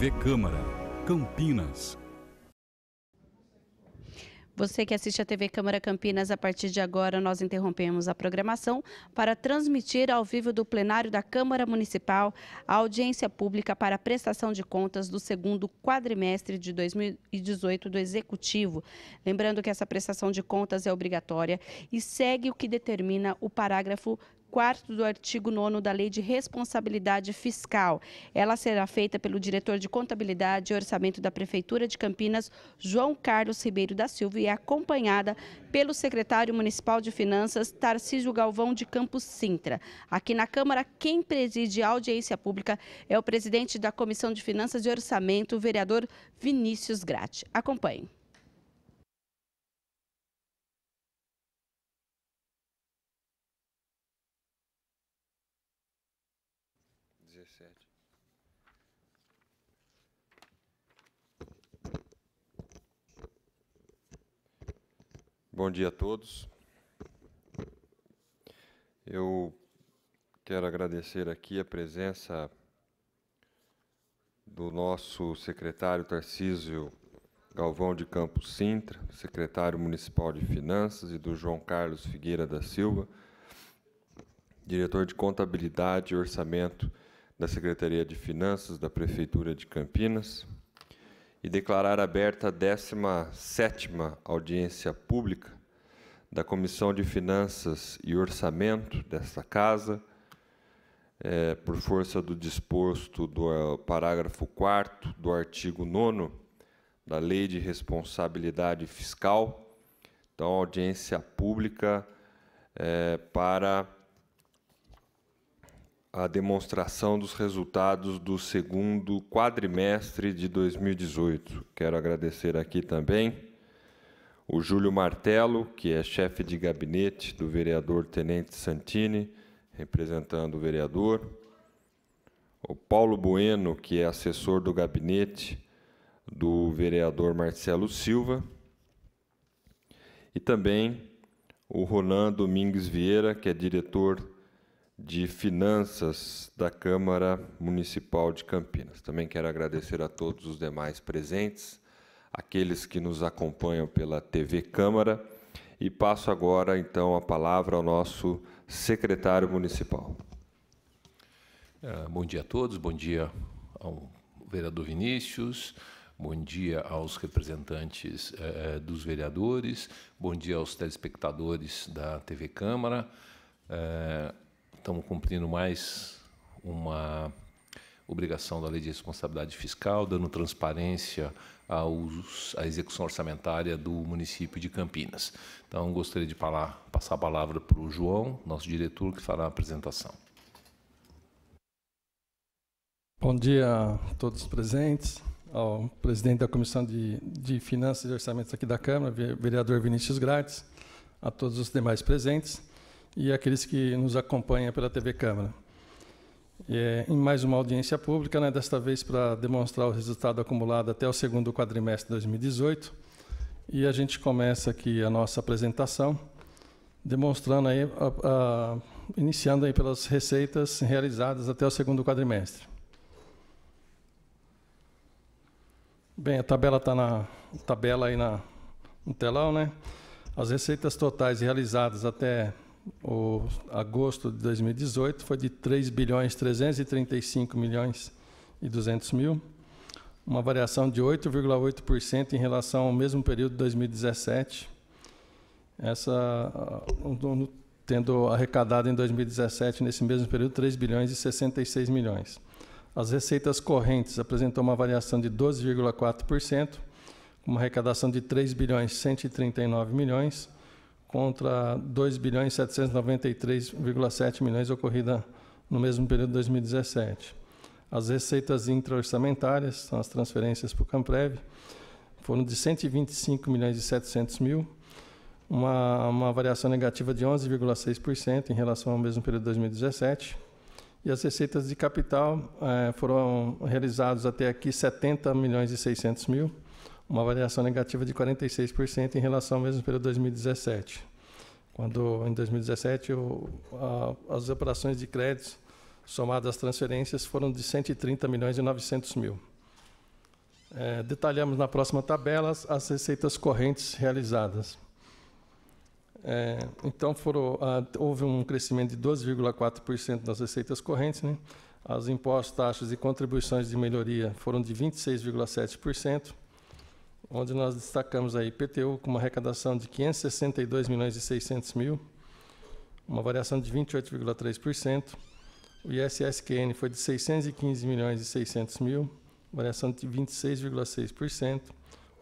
TV Câmara, Campinas. Você que assiste a TV Câmara Campinas, a partir de agora nós interrompemos a programação para transmitir ao vivo do plenário da Câmara Municipal a audiência pública para a prestação de contas do segundo quadrimestre de 2018 do Executivo. Lembrando que essa prestação de contas é obrigatória e segue o que determina o parágrafo 4º do artigo 9º da Lei de Responsabilidade Fiscal. Ela será feita pelo diretor de Contabilidade e Orçamento da Prefeitura de Campinas, João Carlos Ribeiro da Silva, e é acompanhada pelo secretário municipal de Finanças, Tarcísio Galvão de Campos Sintra. Aqui na Câmara, quem preside a audiência pública é o presidente da Comissão de Finanças e Orçamento, o vereador Vinícius Gratti. Acompanhe. Bom dia a todos. Eu quero agradecer aqui a presença do nosso secretário Tarcísio Galvão de Campos Sintra, secretário municipal de Finanças, e do João Carlos Figueira da Silva, diretor de Contabilidade e Orçamento da Secretaria de Finanças da Prefeitura de Campinas, e declarar aberta a 17ª audiência pública da Comissão de Finanças e Orçamento desta Casa, por força do disposto do parágrafo 4º do artigo 9º da Lei de Responsabilidade Fiscal. Então, audiência pública para a demonstração dos resultados do segundo quadrimestre de 2018. Quero agradecer aqui também o Júlio Martello, que é chefe de gabinete do vereador Tenente Santini, representando o vereador, o Paulo Bueno, que é assessor do gabinete do vereador Marcelo Silva, e também o Ronan Domingues Vieira, que é diretor de Finanças da Câmara Municipal de Campinas. Também quero agradecer a todos os demais presentes, aqueles que nos acompanham pela TV Câmara, e passo agora, então, a palavra ao nosso secretário municipal. Bom dia a todos, bom dia ao vereador Vinícius, bom dia aos representantes dos vereadores, bom dia aos telespectadores da TV Câmara. Estamos cumprindo mais uma obrigação da Lei de Responsabilidade Fiscal, dando transparência à execução orçamentária do município de Campinas. Então, gostaria de passar a palavra para o João, nosso diretor, que fará a apresentação. Bom dia a todos os presentes, ao presidente da Comissão de Finanças e Orçamentos aqui da Câmara, vereador Vinícius Gratti, a todos os demais presentes e aqueles que nos acompanham pela TV Câmara. Em mais uma audiência pública, desta vez para demonstrar o resultado acumulado até o segundo quadrimestre de 2018. E a gente começa aqui a nossa apresentação, demonstrando aí, iniciando aí pelas receitas realizadas até o segundo quadrimestre. Bem, a tabela está aí no telão, né? As receitas totais realizadas até o agosto de 2018 foi de 3.335.200.000, uma variação de 8,8% em relação ao mesmo período de 2017. Tendo arrecadado em 2017, nesse mesmo período, 3.066.000.000. As receitas correntes apresentou uma variação de 12,4%, com uma arrecadação de 3.139.000.000, contra 2.793,7 milhões ocorrida no mesmo período de 2017. As receitas intra-orçamentárias, são as transferências para o Camprev, foram de 125.700.000, uma variação negativa de 11,6% em relação ao mesmo período de 2017. E as receitas de capital foram realizadas até aqui 70.600.000, uma variação negativa de 46% em relação ao mesmo período de 2017. Quando, em 2017, as operações de crédito, somadas às transferências, foram de 130.900.000. Detalhamos na próxima tabela as receitas correntes realizadas. Então, houve um crescimento de 12,4% das receitas correntes, né? Os impostos, taxas e contribuições de melhoria foram de 26,7%, onde nós destacamos a IPTU com uma arrecadação de 562.600.000, uma variação de 28,3%. O ISSQN foi de 615.600.000, variação de 26,6%.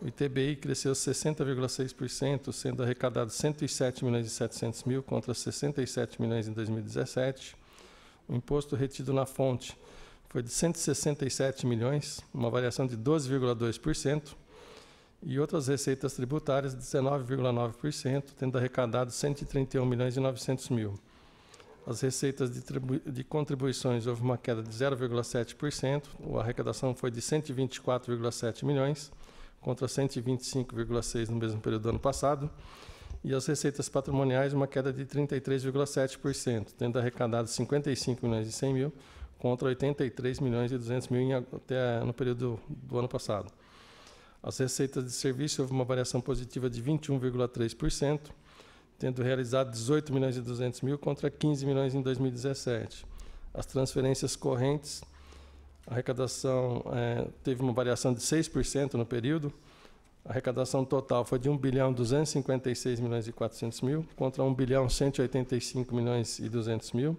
O ITBI cresceu 60,6%, sendo arrecadado 107.700.000 contra 67 milhões em 2017. O imposto retido na fonte foi de 167 milhões, uma variação de 12,2%. E outras receitas tributárias de 19,9%, tendo arrecadado 131.900.000. As receitas de contribuições houve uma queda de 0,7%, a arrecadação foi de 124,7 milhões, contra 125,6 no mesmo período do ano passado, e as receitas patrimoniais uma queda de 33,7%, tendo arrecadado 55.100.000 contra 83.200.000 até no período do ano passado. As receitas de serviço houve uma variação positiva de 21,3%, tendo realizado 18.200.000 contra 15 milhões em 2017. As transferências correntes, a arrecadação teve uma variação de 6% no período. A arrecadação total foi de 1.256.400.000 contra 1.185.200.000.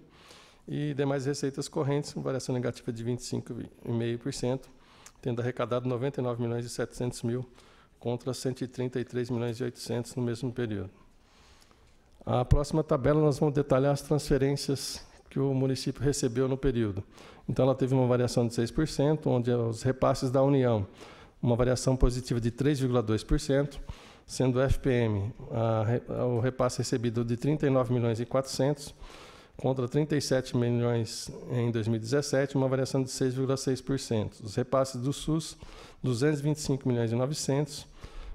E demais receitas correntes, com variação negativa de 25,5%, tendo arrecadado 99.700.000 contra 133.800.000 no mesmo período. A próxima tabela nós vamos detalhar as transferências que o município recebeu no período. Então, ela teve uma variação de 6%, onde os repasses da União, uma variação positiva de 3,2%, sendo o FPM o repasse recebido de 39.400.000 contra 37 milhões em 2017, uma variação de 6,6%. Os repasses do SUS, 225.900.000,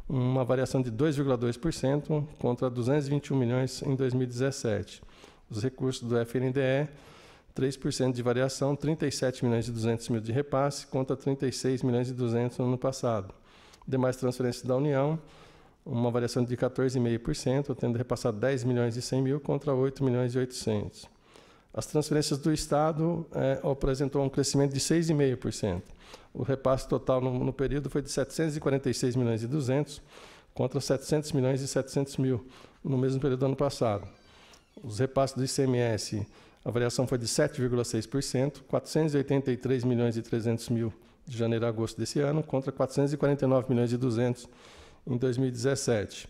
uma variação de 2,2% contra 221 milhões em 2017. Os recursos do FNDE, 3% de variação, 37.200.000 de repasse contra 36.200.000 no ano passado. Demais transferências da União, uma variação de 14,5%, tendo repassado 10.100.000 contra 8.800.000. As transferências do Estado apresentou um crescimento de 6,5%. O repasse total no período foi de 746.200.000 contra 700.700.000 no mesmo período do ano passado. Os repasses do ICMS, a variação foi de 7,6%, 483.300.000 de janeiro a agosto desse ano, contra 449.200.000 em 2017.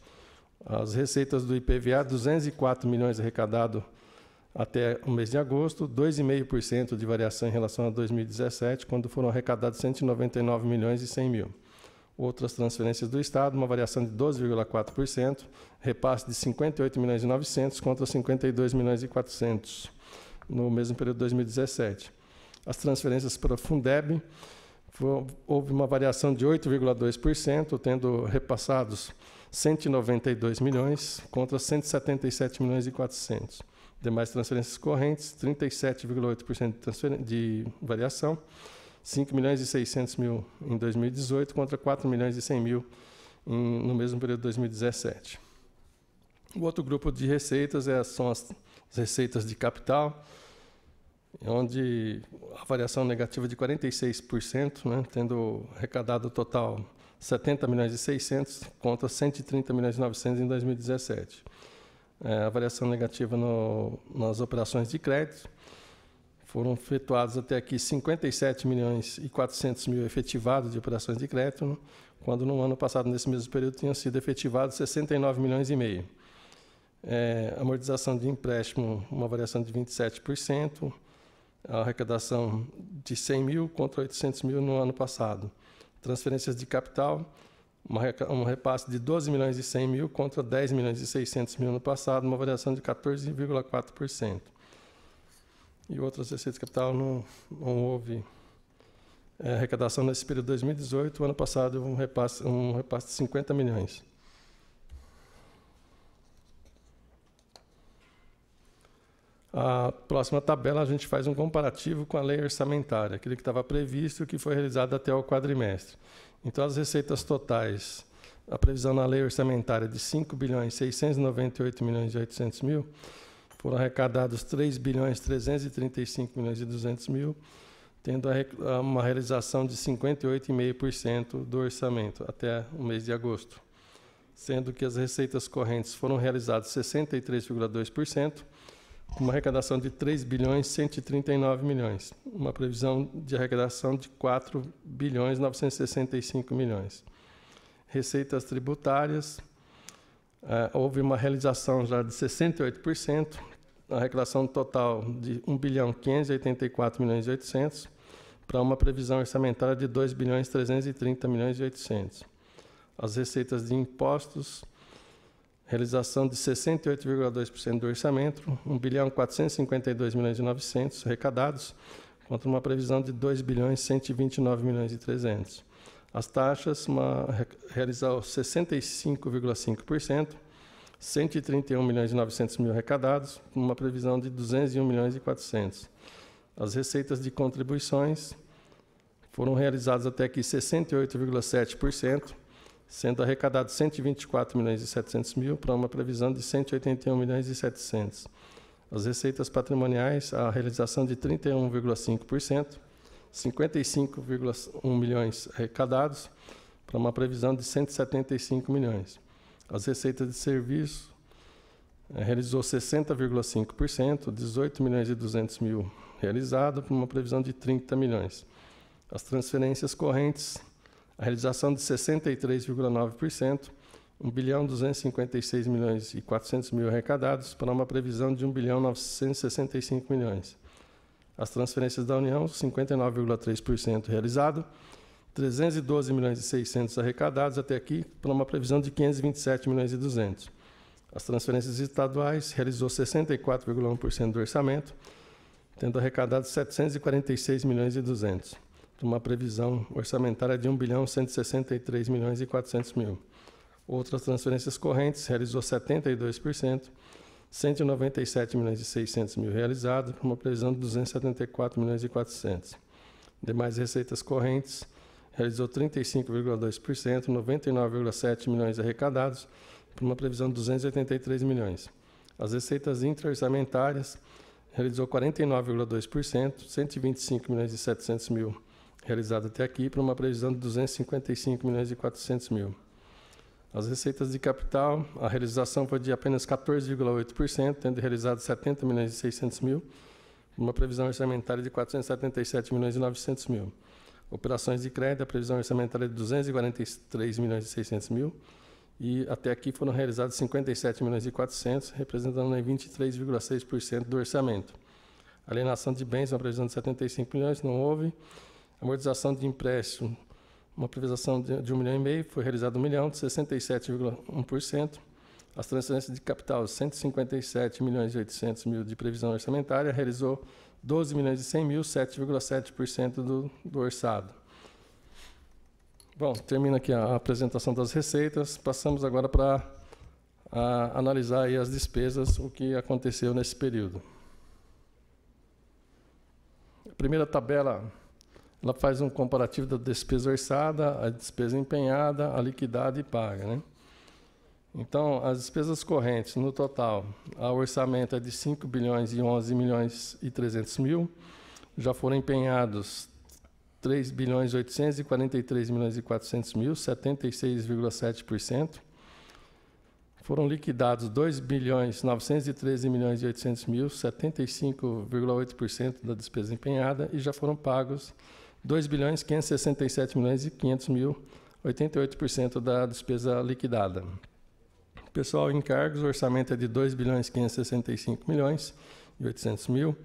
As receitas do IPVA, 204 milhões arrecadado até o mês de agosto, 2,5% de variação em relação a 2017, quando foram arrecadados 199.100.000. Outras transferências do Estado, uma variação de 12,4%, repasse de 58.900.000 contra 52.400.000 no mesmo período de 2017. As transferências para o Fundeb, houve uma variação de 8,2%, tendo repassados 192 milhões contra 177.400.000. Demais transferências correntes, 37,8% de variação, 5.600.000 em 2018 contra 4.100.000 no mesmo período de 2017. O outro grupo de receitas são as receitas de capital, onde a variação negativa de 46%, né, tendo arrecadado total 70.600.000 contra 130.900.000 em 2017. A variação negativa nas operações de crédito, foram efetuados até aqui 57.400.000 efetivados de operações de crédito, quando no ano passado, nesse mesmo período, tinham sido efetivados 69,5 milhões. Amortização de empréstimo, uma variação de 27%, a arrecadação de 100.000 contra 800.000 no ano passado. Transferências de capital, um repasse de 12.100.000 contra 10.600.000 no passado, uma variação de 14,4%. E outras receitas de capital não houve arrecadação nesse período de 2018. O ano passado, um repasse de 50 milhões. A próxima tabela, a gente faz um comparativo com a lei orçamentária, aquilo que estava previsto e que foi realizado até o quadrimestre. Então, as receitas totais, a previsão na lei orçamentária de 5.698.800.000, foram arrecadados 3.335.200.000, tendo uma realização de 58,5% do orçamento até o mês de agosto, sendo que as receitas correntes foram realizadas 63,2%, com uma arrecadação de 3.139.000.000, uma previsão de arrecadação de 4.965.000.000. Receitas tributárias, houve uma realização já de 68%, a arrecadação total de 1.584.800.000, para uma previsão orçamentária de 2.330.800.000. As receitas de impostos, realização de 68,2% do orçamento, 1.452.900.000 arrecadados, contra uma previsão de 2.129.300.000. As taxas, realizou 65,5%, 131.900.000 arrecadados, com uma previsão de 201.400.000. As receitas de contribuições foram realizadas até aqui 68,7%, sendo arrecadados 124.700.000 para uma previsão de 181.700.000. As receitas patrimoniais, a realização de 31,5%, 55,1 milhões arrecadados para uma previsão de 175 milhões. As receitas de serviço realizou 60,5%, 18.200.000 realizado para uma previsão de 30 milhões. As transferências correntes, a realização de 63,9%, 1.256.400.000 arrecadados para uma previsão de 1.965.000.000. As transferências da União, 59,3% realizado, 312.600.000 arrecadados até aqui para uma previsão de 527.200.000. As transferências estaduais realizou 64,1% do orçamento, tendo arrecadado 746.200.000, para uma previsão orçamentária de 1.163.400.000. Outras transferências correntes realizou 72%, 197.600.000 realizado, para uma previsão de 274.400.000. Demais receitas correntes realizou 35,2%, 99,7 milhões arrecadados, para uma previsão de 283 milhões. As receitas intra-orçamentárias realizou 49,2%, 125.700.000 realizado até aqui, para uma previsão de 255.400.000. As receitas de capital, a realização foi de apenas 14,8%, tendo realizado 70.600.000, uma previsão orçamentária de 477.900.000. Operações de crédito, a previsão orçamentária de 243.600.000, e até aqui foram realizados 57.400.000, representando 23,6% do orçamento. Alienação de bens, uma previsão de 75 milhões, não houve. Amortização de empréstimo, uma previsão de 1,5 milhão, foi realizado 1 milhão, de 67,1%. As transferências de capital, 157.800.000 de previsão orçamentária, realizou 12.100.000, 7,7% do orçado. Bom, termina aqui a apresentação das receitas. Passamos agora para analisar aí as despesas, o que aconteceu nesse período. A primeira tabela, ela faz um comparativo da despesa orçada, a despesa empenhada, a liquidada e paga, né? Então, as despesas correntes, no total, o orçamento é de 5.011.300.000, já foram empenhados 3.843.400.000, 76,7%. Foram liquidados 2.913.800.000, 75,8% da despesa empenhada, e já foram pagos 2.567.500.000, 88% da despesa liquidada. Pessoal, encargos, o orçamento é de 2.565.800.000,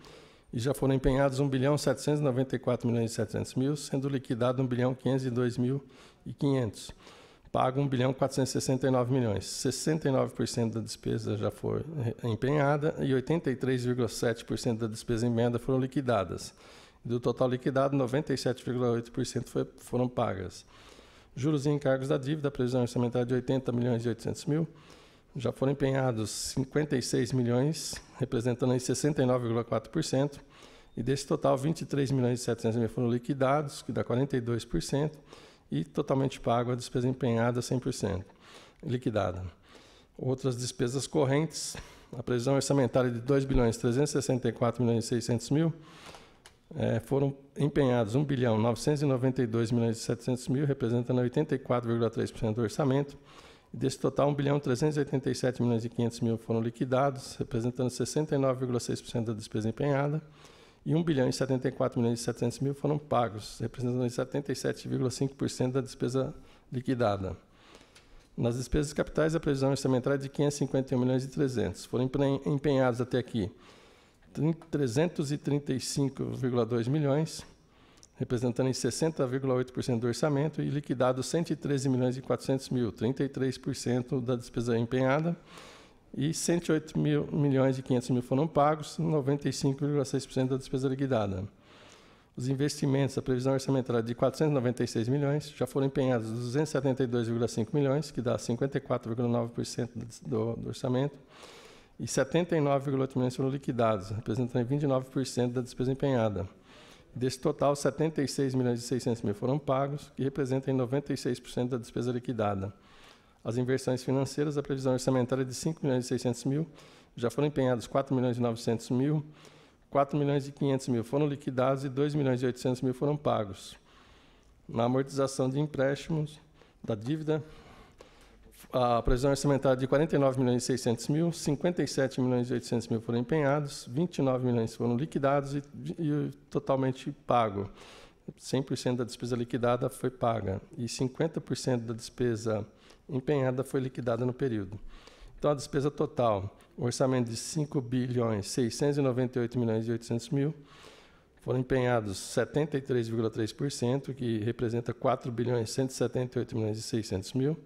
e já foram empenhados 1.794.700.000, sendo liquidado 1.502.500. Pago 1.469.000.000. 69% da despesa já foi empenhada e 83,7% da despesa empenhada foram liquidadas. Do total liquidado, 97,8% foram pagas. Juros e encargos da dívida, a previsão orçamentária de 80.800.000. Já foram empenhados 56 milhões, representando aí 69,4%, e desse total 23.700.000 foram liquidados, que dá 42%, e totalmente pago a despesa empenhada 100%, liquidada. Outras despesas correntes, a previsão orçamentária de 2.364.600.000 foram empenhados 1.992.700.000, representando 84,3% do orçamento. Desse total, 1.387.500.000 foram liquidados, representando 69,6% da despesa empenhada, e 1.074.700.000 foram pagos, representando 77,5% da despesa liquidada. Nas despesas capitais, a previsão orçamentária é de 551.300.000. Foram empenhados até aqui 335,2 milhões, representando em 60,8% do orçamento, e liquidados 113.400.000, 33% da despesa empenhada, e 108.500.000 foram pagos, 95,6% da despesa liquidada. Os investimentos, a previsão orçamentária de 496 milhões, já foram empenhados 272,5 milhões, que dá 54,9% do orçamento, e 79,8 milhões foram liquidados, representando 29% da despesa empenhada. Desse total, 76.600.000 foram pagos, que representam 96% da despesa liquidada. As inversões financeiras, a previsão orçamentária é de 5.600.000, já foram empenhados 4.900.000, 4.500.000 foram liquidados e 2.800.000 foram pagos. Na amortização de empréstimos da dívida, a previsão orçamentária de 49.600.000, 57.800.000 foram empenhados, 29 milhões foram liquidados e totalmente pago. 100% da despesa liquidada foi paga e 50% da despesa empenhada foi liquidada no período. Então, a despesa total, o orçamento de 5.698.800.000, foram empenhados 73,3%, que representa 4.178.600.000.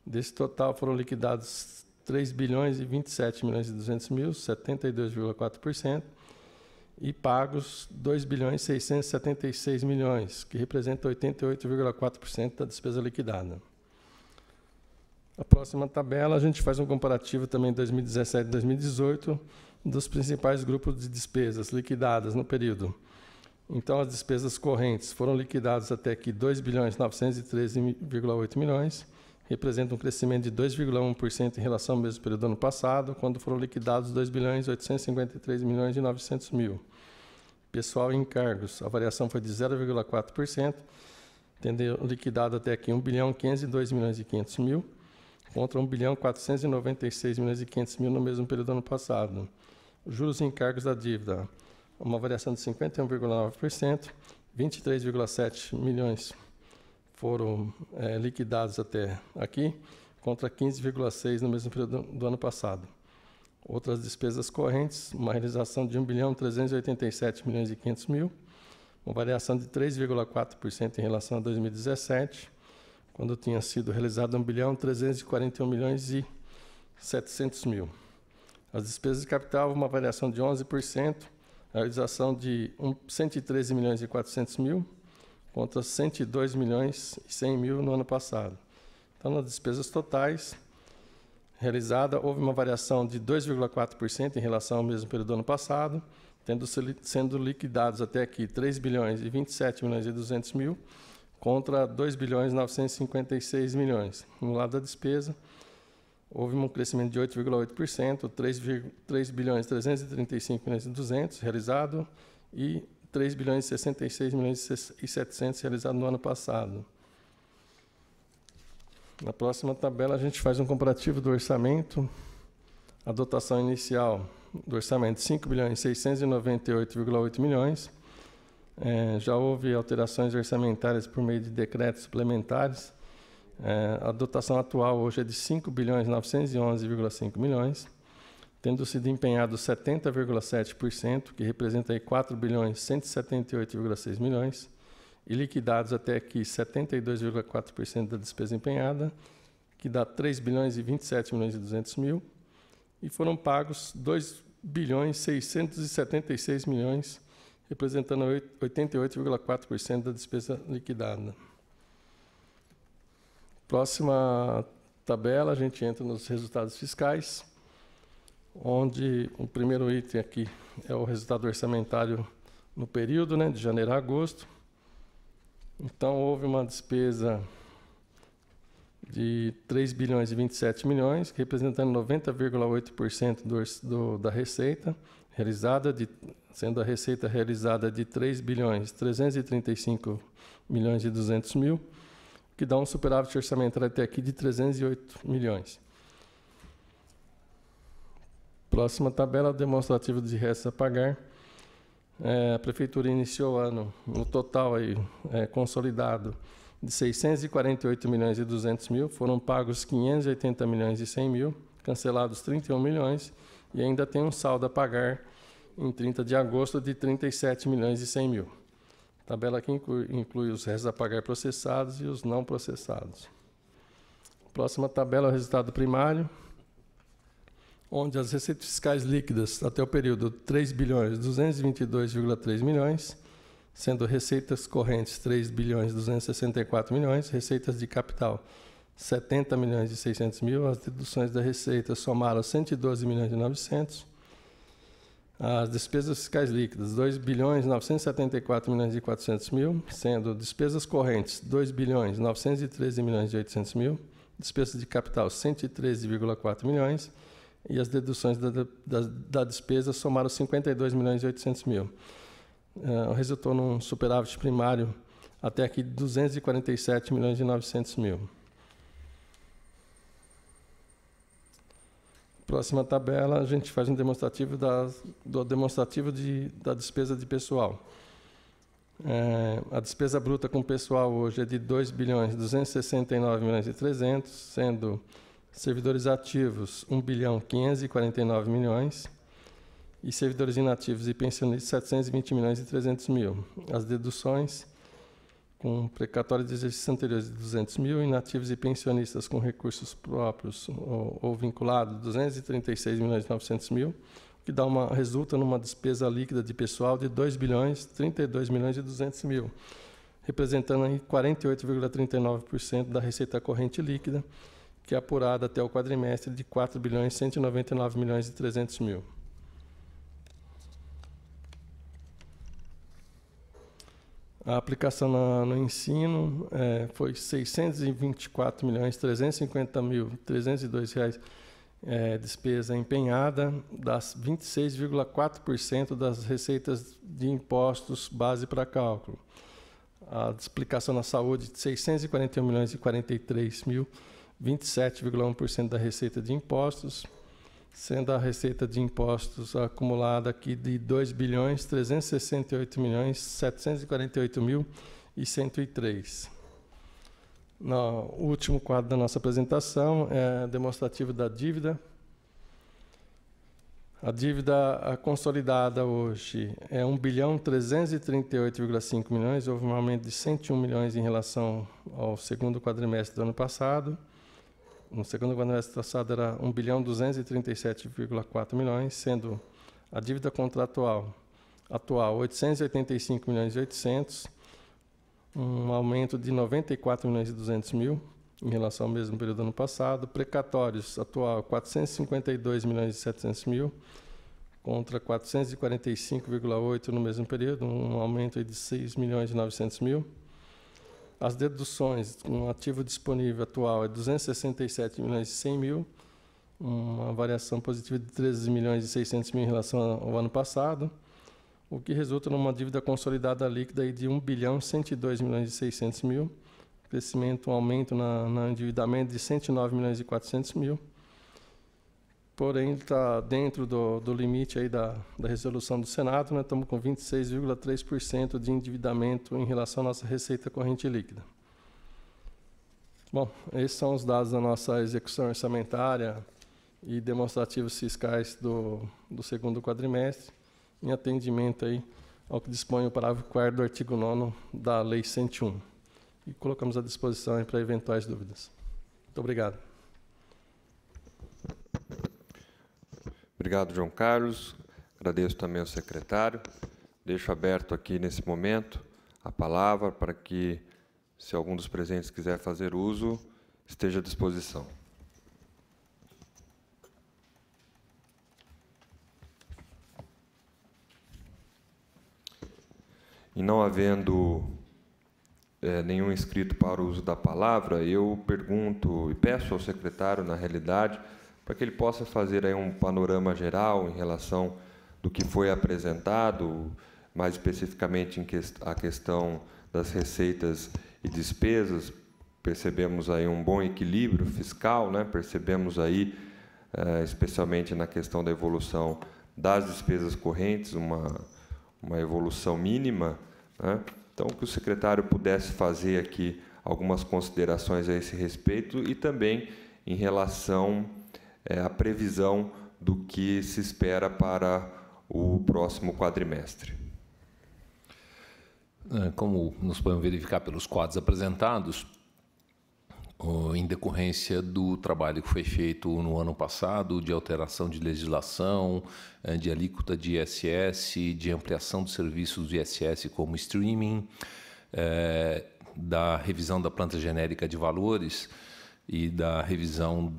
Desse total, foram liquidados 3.027.200.000, 72,4%, e pagos 2.676.000.000, que representa 88,4% da despesa liquidada. A próxima tabela, a gente faz um comparativo também 2017 e 2018 dos principais grupos de despesas liquidadas no período. Então, as despesas correntes foram liquidadas até aqui 2.913,8 milhões, representa um crescimento de 2,1% em relação ao mesmo período do ano passado, quando foram liquidados 2.853.900.000. Pessoal e encargos, a variação foi de 0,4%, tendo liquidado até aqui 1.502.500.000, contra 1.496.500.000 no mesmo período do ano passado. Juros e encargos da dívida, uma variação de 51,9%, 23,7 milhões foram liquidados até aqui, contra 15,6 no mesmo período do ano passado. Outras despesas correntes, uma realização de 1.387.500.000, uma variação de 3,4% em relação a 2017, quando tinha sido realizado 1.341.700.000. As despesas de capital, uma variação de 11%, a realização de 113.400.000, contra 102.100.000 no ano passado. Então, nas despesas totais realizada, houve uma variação de 2,4% em relação ao mesmo período do ano passado, sendo liquidados até aqui 3.027.200.000 contra 2.956.000.000. No lado da despesa, houve um crescimento de 8,8%, 3.335.200.000 realizado e 3.066.700.000 realizado no ano passado. Na próxima tabela, a gente faz um comparativo do orçamento. A dotação inicial do orçamento, 5.698,8 milhões. Já houve alterações orçamentárias por meio de decretos suplementares. A dotação atual hoje é de 5.911,5 milhões, tendo sido empenhado 70,7%, que representa aí 4.178,6 milhões, e liquidados até aqui 72,4% da despesa empenhada, que dá 3.027.200.000, e foram pagos 2.676 milhões, representando 88,4% da despesa liquidada. Próxima tabela, a gente entra nos resultados fiscais, onde o primeiro item aqui é o resultado orçamentário no período, de janeiro a agosto. Então, houve uma despesa de 3 bilhões e 27 milhões, representando 90,8% da receita realizada, sendo a receita realizada de 3 bilhões 335 milhões e 200 mil, que dá um superávit orçamentário até aqui de 308 milhões. Próxima tabela, demonstrativa de restos a pagar. A Prefeitura iniciou o ano, no total aí, consolidado, de 648 milhões e 200 mil, foram pagos 580 milhões e 100 mil, cancelados 31 milhões, e ainda tem um saldo a pagar em 30 de agosto de 37 milhões e 100 mil. A tabela aqui inclui os restos a pagar processados e os não processados. Próxima tabela, o resultado primário, onde as receitas fiscais líquidas até o período 3 bilhões 222,3 milhões, sendo receitas correntes 3 bilhões 264 milhões, receitas de capital 70 milhões e 600 mil, as deduções da receita somaram 112 milhões e 900, as despesas fiscais líquidas 2 bilhões 974 milhões e 400 mil, sendo despesas correntes 2 bilhões 913 milhões e 800 mil, despesas de capital 113,4 milhões, e as deduções da despesa somaram 52 milhões e 800 mil. Resultou num superávit primário até aqui de 247 milhões e 900 mil. Próxima tabela, a gente faz um demonstrativo da despesa de pessoal. A despesa bruta com pessoal hoje é de 2 bilhões 269 milhões e 300, sendo servidores ativos 1 bilhão 549 milhões e servidores inativos e pensionistas 720 milhões e 300 mil. As deduções com precatório de exercícios anteriores de 200 mil, inativos e pensionistas com recursos próprios ou vinculados 236 milhões e 900 mil, que resulta numa despesa líquida de pessoal de 2 bilhões 32 milhões e 200 mil, representando aí 48,39% da receita corrente líquida, que é apurada até o quadrimestre de 4 bilhões 199 milhões e 300 mil. A aplicação no ensino foi 624 milhões 350 mil 302 reais despesa empenhada, das 26,4% das receitas de impostos base para cálculo. A aplicação na saúde de 641 milhões e 43 mil 27,1% da receita de impostos, sendo a receita de impostos acumulada aqui de 2 bilhões 368 milhões 748 mil e 103. No último quadro da nossa apresentação é demonstrativo da dívida. A dívida consolidada hoje é 1 bilhão 338,5 milhões, houve um aumento de 101 milhões em relação ao segundo quadrimestre do ano passado. No segundo quadrimestre passado era 1 bilhão 237,4 milhões, sendo a dívida contratual atual 885 milhões e 800, um aumento de 94 milhões e 200 mil em relação ao mesmo período do ano passado. Precatórios atual 452 milhões e 700 mil, contra 445,8 no mesmo período, um aumento de 6 milhões e 900 mil. As deduções, um ativo disponível atual é 267 milhões e 100 mil, uma variação positiva de 13 milhões e 600 mil em relação ao ano passado, o que resulta numa dívida consolidada líquida de 1 bilhão 102 milhões e 600 mil, crescimento, um aumento no endividamento de 109 milhões e 400 mil, porém está dentro do limite aí da resolução do Senado, né? Estamos com 26,3% de endividamento em relação à nossa receita corrente líquida. Bom, esses são os dados da nossa execução orçamentária e demonstrativos fiscais do segundo quadrimestre, em atendimento aí ao que dispõe o parágrafo 4º do artigo 9º da Lei 101. E colocamos à disposição aí para eventuais dúvidas. Muito obrigado. Obrigado, João Carlos. Agradeço também ao secretário. Deixo aberto aqui, nesse momento, a palavra para que, se algum dos presentes quiser fazer uso, esteja à disposição. E não havendo nenhum inscrito para o uso da palavra, eu pergunto e peço ao secretário, na realidade, para que ele possa fazer aí um panorama geral em relação do que foi apresentado, mais especificamente a questão das receitas e despesas. Percebemos aí um bom equilíbrio fiscal, né? Percebemos aí, especialmente na questão da evolução das despesas correntes, uma evolução mínima, né? Então, que o secretário pudesse fazer aqui algumas considerações a esse respeito e também em relação à previsão do que se espera para o próximo quadrimestre. Como nós podemos verificar pelos quadros apresentados, em decorrência do trabalho que foi feito no ano passado, de alteração de legislação, de alíquota de ISS, de ampliação dos serviços do ISS como streaming, da revisão da planta genérica de valores e da revisão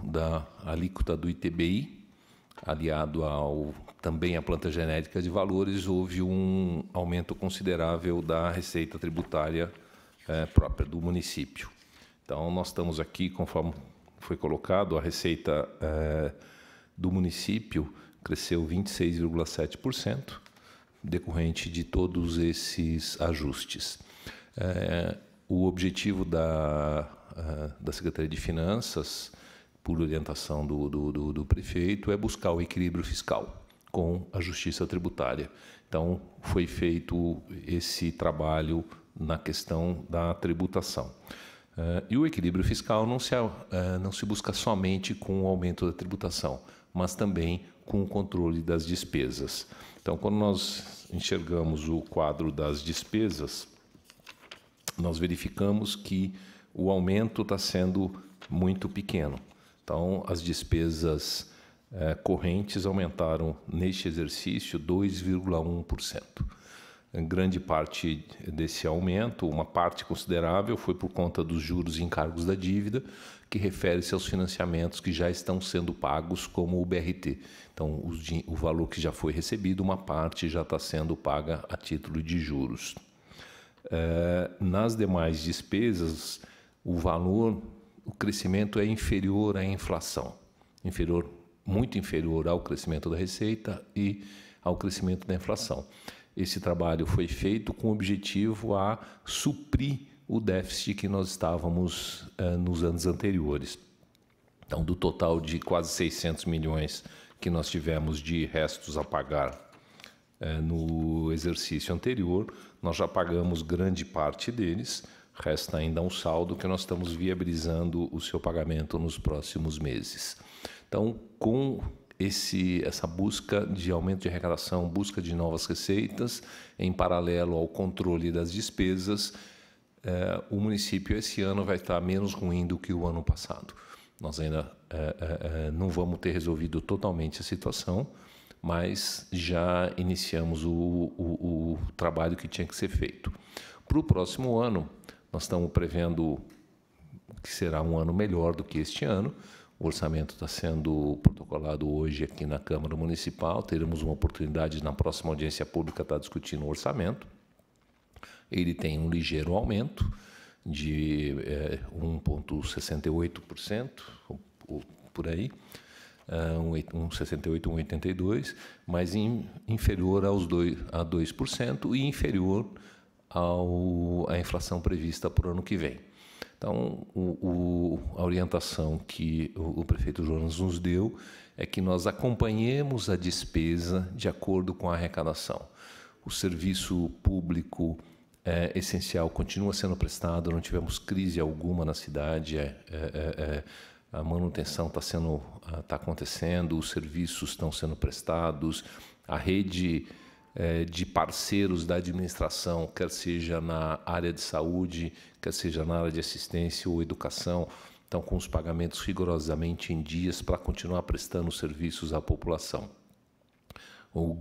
da alíquota do ITBI, aliado também à planta genérica de valores, houve um aumento considerável da receita tributária própria do município. Então, nós estamos aqui, conforme foi colocado, a receita do município cresceu 26,7%, decorrente de todos esses ajustes. O objetivo da Secretaria de Finanças, por orientação do prefeito, é buscar o equilíbrio fiscal com a justiça tributária. Então, foi feito esse trabalho na questão da tributação. E o equilíbrio fiscal não se busca somente com o aumento da tributação, mas também com o controle das despesas. Então, quando nós enxergamos o quadro das despesas, nós verificamos que o aumento está sendo muito pequeno. Então, as despesas correntes aumentaram neste exercício 2,1%. Grande parte desse aumento, uma parte considerável, foi por conta dos juros e encargos da dívida, que refere-se aos financiamentos que já estão sendo pagos, como o BRT. Então, o valor que já foi recebido, uma parte já está sendo paga a título de juros. Nas demais despesas, o crescimento é inferior à inflação, muito inferior ao crescimento da receita e ao crescimento da inflação. Esse trabalho foi feito com o objetivo a suprir o déficit que nós estávamos nos anos anteriores. Então, do total de quase 600 milhões que nós tivemos de restos a pagar no exercício anterior, nós já pagamos grande parte deles, resta ainda um saldo que nós estamos viabilizando o seu pagamento nos próximos meses. Então, com essa busca de aumento de arrecadação, busca de novas receitas, em paralelo ao controle das despesas, o município esse ano vai estar menos ruim do que o ano passado. Nós ainda não vamos ter resolvido totalmente a situação, mas já iniciamos o trabalho que tinha que ser feito. Para o próximo ano, nós estamos prevendo que será um ano melhor do que este ano. O orçamento está sendo protocolado hoje aqui na Câmara Municipal. Teremos uma oportunidade na próxima audiência pública estar discutindo o orçamento. Ele tem um ligeiro aumento de 1,68%, por aí, 1,68%, 1,82%, mas inferior a 2% e inferior à inflação prevista para o ano que vem. Então, a orientação que o prefeito Jonas nos deu é que nós acompanhemos a despesa de acordo com a arrecadação. O serviço público essencial continua sendo prestado, não tivemos crise alguma na cidade, a manutenção está acontecendo, os serviços estão sendo prestados, a rede de parceiros da administração, quer seja na área de saúde, quer seja na área de assistência ou educação, estão com os pagamentos rigorosamente em dias para continuar prestando serviços à população. O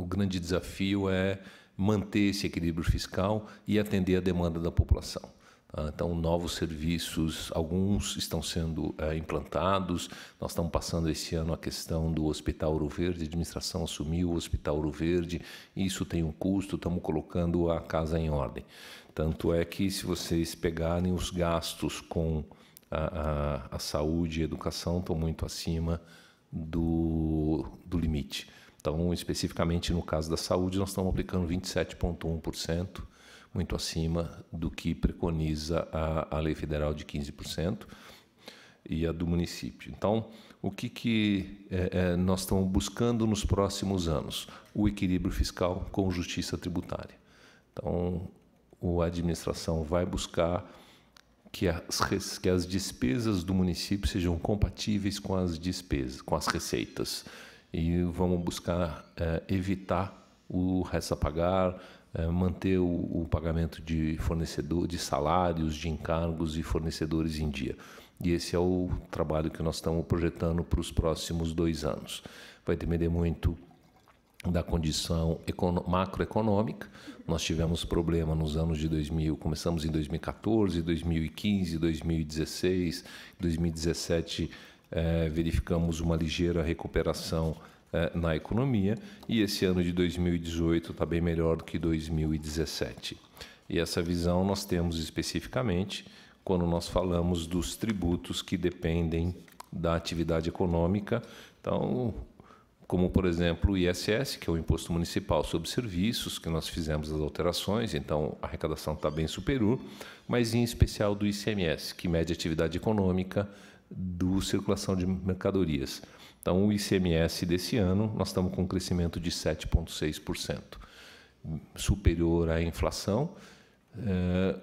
grande desafio é manter esse equilíbrio fiscal e atender a demanda da população. Então, novos serviços, alguns estão sendo implantados. Nós estamos passando esse ano a questão do Hospital Ouro Verde, a administração assumiu o Hospital Ouro Verde, isso tem um custo, estamos colocando a casa em ordem. Tanto é que, se vocês pegarem os gastos com a saúde e a educação, estão muito acima do limite. Então, especificamente no caso da saúde, nós estamos aplicando 27,1%, muito acima do que preconiza a lei federal de 15% e a do município. Então, o que nós estamos buscando nos próximos anos? O equilíbrio fiscal com justiça tributária. Então, a administração vai buscar que as despesas do município sejam compatíveis com as despesas, com as receitas. E vamos buscar evitar o resto a pagar, manter o pagamento de fornecedor, de salários, de encargos e fornecedores em dia. E esse é o trabalho que nós estamos projetando para os próximos 2 anos. Vai depender muito da condição macroeconômica. Nós tivemos problema nos anos de 2000, começamos em 2014, 2015, 2016, 2017, verificamos uma ligeira recuperação na economia, e esse ano de 2018 está bem melhor do que 2017. E essa visão nós temos especificamente quando nós falamos dos tributos que dependem da atividade econômica. Então, como, por exemplo, o ISS, que é o Imposto Municipal sobre Serviços, que nós fizemos as alterações, então a arrecadação está bem superior, mas em especial do ICMS, que mede a atividade econômica do circulação de mercadorias. Então, o ICMS desse ano, nós estamos com um crescimento de 7,6%, superior à inflação,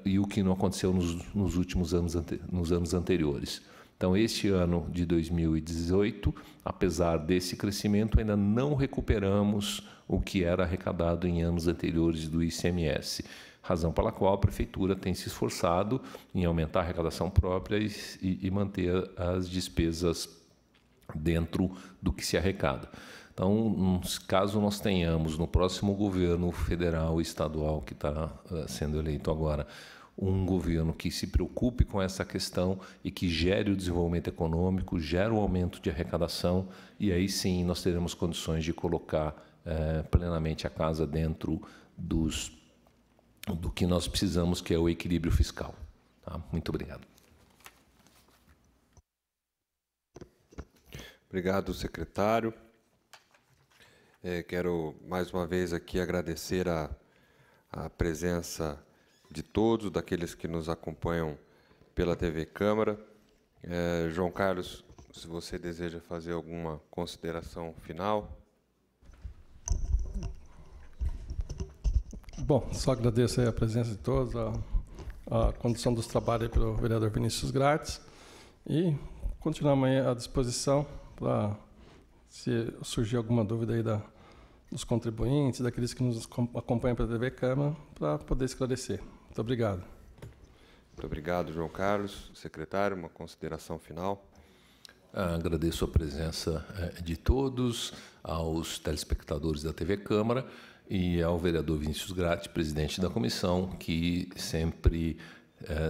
e o que não aconteceu nos últimos anos, nos anos anteriores. Então, este ano de 2018, apesar desse crescimento, ainda não recuperamos o que era arrecadado em anos anteriores do ICMS, razão pela qual a Prefeitura tem se esforçado em aumentar a arrecadação própria e manter as despesas dentro do que se arrecada. Então, caso nós tenhamos no próximo governo federal e estadual que está sendo eleito agora, um governo que se preocupe com essa questão e que gere o desenvolvimento econômico, gere o aumento de arrecadação, e aí sim nós teremos condições de colocar plenamente a casa dentro do que nós precisamos, que é o equilíbrio fiscal. Tá? Muito obrigado. Obrigado, secretário. Quero mais uma vez aqui agradecer a presença de todos, daqueles que nos acompanham pela TV Câmara. João Carlos, se você deseja fazer alguma consideração final. Bom, só agradeço a presença de todos, a condução dos trabalhos pelo vereador Vinícius Gratz, e continuamos aí à disposição para, se surgir alguma dúvida aí dos contribuintes, daqueles que nos acompanham pela TV Câmara, para poder esclarecer. Muito obrigado. Muito obrigado, João Carlos. Secretário, uma consideração final. Agradeço a presença de todos, aos telespectadores da TV Câmara e ao vereador Vinícius Gratz, presidente da comissão, que sempre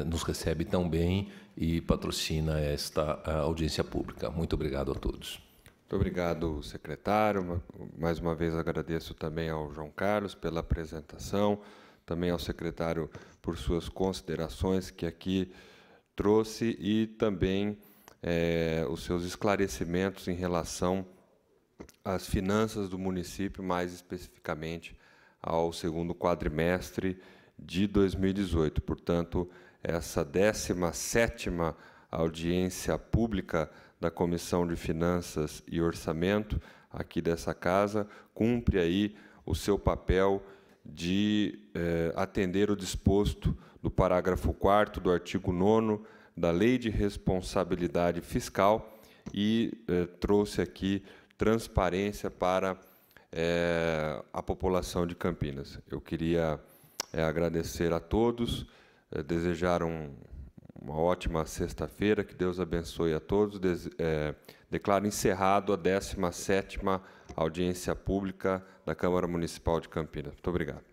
nos recebe tão bem e patrocina esta audiência pública. Muito obrigado a todos. Muito obrigado, secretário. Mais uma vez agradeço também ao João Carlos pela apresentação, também ao secretário por suas considerações que aqui trouxe e também os seus esclarecimentos em relação às finanças do município, mais especificamente ao segundo quadrimestre de 2018. Portanto, essa 17ª audiência pública da Comissão de Finanças e Orçamento aqui dessa casa cumpre aí o seu papel de atender o disposto do parágrafo 4º do artigo 9º da Lei de Responsabilidade Fiscal e trouxe aqui transparência para a população de Campinas. Eu queria agradecer a todos, desejar uma ótima sexta-feira, que Deus abençoe a todos. Declaro encerrado a 17ª audiência pública da Câmara Municipal de Campinas. Muito obrigado.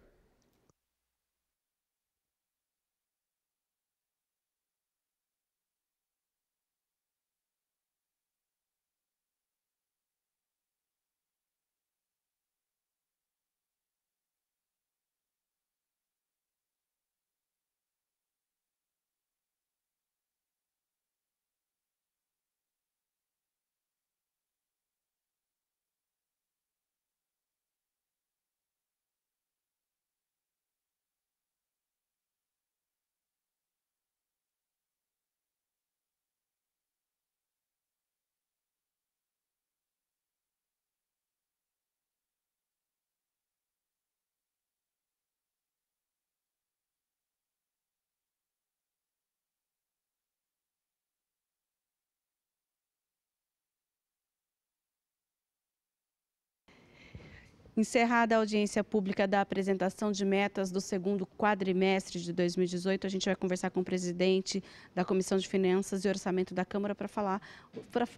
Encerrada a audiência pública da apresentação de metas do segundo quadrimestre de 2018, a gente vai conversar com o presidente da Comissão de Finanças e Orçamento da Câmara para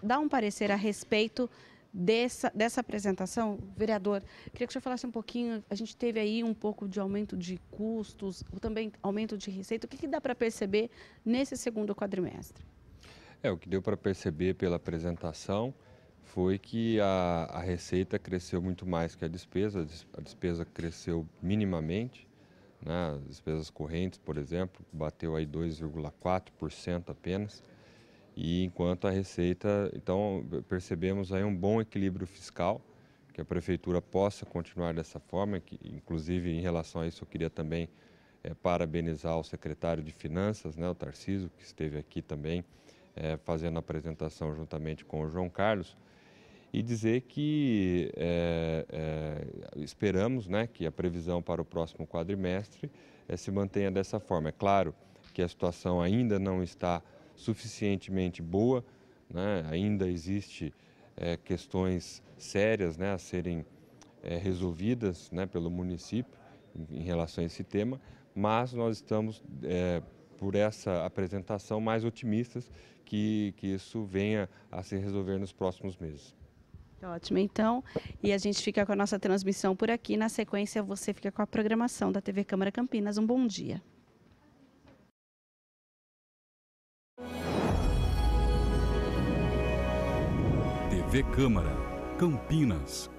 dar um parecer a respeito dessa apresentação. Vereador, queria que o senhor falasse um pouquinho, a gente teve aí um pouco de aumento de custos, também aumento de receita, o que dá para perceber nesse segundo quadrimestre? O que deu para perceber pela apresentação foi que a receita cresceu muito mais que a despesa cresceu minimamente, né? As despesas correntes, por exemplo, bateu aí 2,4% apenas, e enquanto a receita, então percebemos aí um bom equilíbrio fiscal, que a Prefeitura possa continuar dessa forma, que inclusive em relação a isso eu queria também parabenizar o secretário de Finanças, né, o Tarcísio, que esteve aqui também fazendo a apresentação juntamente com o João Carlos, e dizer que esperamos, né, que a previsão para o próximo quadrimestre se mantenha dessa forma. É claro que a situação ainda não está suficientemente boa, né, ainda existe questões sérias, né, a serem resolvidas, né, pelo município em relação a esse tema, mas nós estamos, por essa apresentação, mais otimistas que isso venha a se resolver nos próximos meses. Ótimo, então, e a gente fica com a nossa transmissão por aqui. Na sequência, você fica com a programação da TV Câmara Campinas. Um bom dia. TV Câmara Campinas.